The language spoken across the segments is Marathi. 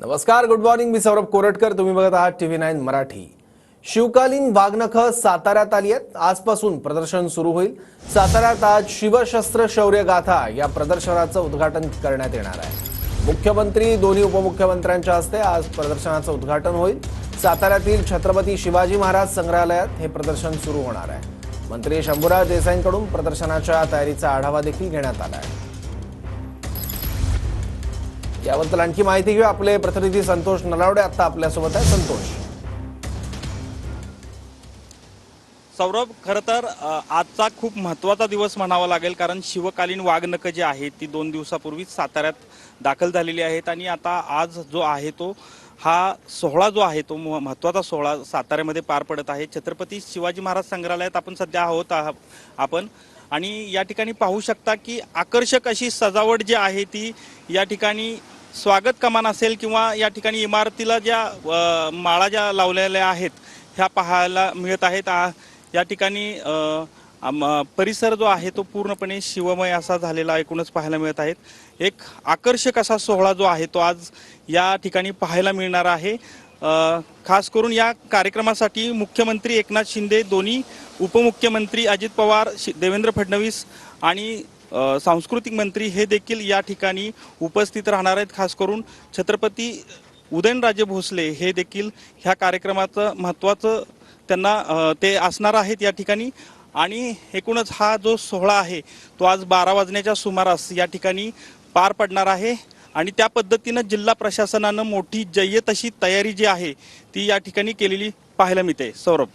नमस्कार, गुड मॉर्निंग. मी सौरभ कोरटकर. तुम्ही बघत आहात TV9 मराठी. शिवकालीन वाघनखं साताऱ्यात आली आहेत. आजपासून प्रदर्शन सुरू होईल. साताऱ्यात आज शिवशस्त्र शौर्य गाथा या प्रदर्शनाचं उद्घाटन करण्यात येणार आहे. मुख्यमंत्री, दोन्ही उपमुख्यमंत्र्यांच्या हस्ते आज प्रदर्शनाचं उद्घाटन होईल. साताऱ्यातील छत्रपती शिवाजी महाराज संग्रहालयात हे प्रदर्शन सुरू होणार आहे. मंत्री शंभूराज देसाईंकडून प्रदर्शनाच्या तयारीचा आढावा देखील घेण्यात आला आहे. याबद्दल आणखी माहिती घेऊ. आपले प्रतिनिधी संतोष नलावडे आता आपल्यासोबत आहे. संतोष. सौरभ, खरं तर आजचा खूप महत्त्वाचा दिवस म्हणावा लागेल, कारण शिवकालीन वाघनखं जी आहेत ती 2 दिवसापूर्वीच साताऱ्यात दाखल झालेली आहेत आणि आता आज जो आहे तो हा सोहळा जो आहे तो महत्त्वाचा सोहळा साताऱ्यामध्ये पार पडत आहे. छत्रपती शिवाजी महाराज संग्रहालयात आपण सध्या आपण आणि या ठिकाणी पाहू शकता की आकर्षक अशी सजावट जी आहे ती या ठिकाणी स्वागत कमान असेल किंवा या ठिकाणी इमारतीला ज्या माळा ज्या लावलेल्या आहेत ह्या पाहायला मिळत आहेत. या ठिकाणी परिसर जो आहे तो पूर्णपणे शिवमय असा झालेला एकूणच पाहायला मिळत आहेत. एक आकर्षक असा सोहळा जो आहे तो आज या ठिकाणी पाहायला मिळणार आहे. खास करून या कार्यक्रमासाठी मुख्यमंत्री एकनाथ शिंदे, दोन्ही उपमुख्यमंत्री अजित पवार, देवेंद्र फडणवीस आणि सांस्कृतिक मंत्री हे देखील या ठिकाणी उपस्थित राहणार आहेत. खास करून छत्रपती उदयनराजे भोसले हे देखील ह्या कार्यक्रमाचं महत्त्वाचं त्यांना ते असणार आहेत या ठिकाणी. आणि एकूणच हा जो सोहळा आहे तो आज 12 वाजण्याच्या सुमारास या ठिकाणी पार पडणार आहे आणि त्या पद्धतीनं जिल्हा प्रशासनानं मोठी जय्यत अशी तयारी जी आहे ती या ठिकाणी केलेली पाहायला मिळते. सौरभ,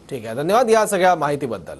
ठीक आहे. धन्यवाद या सगळ्या माहितीबद्दल.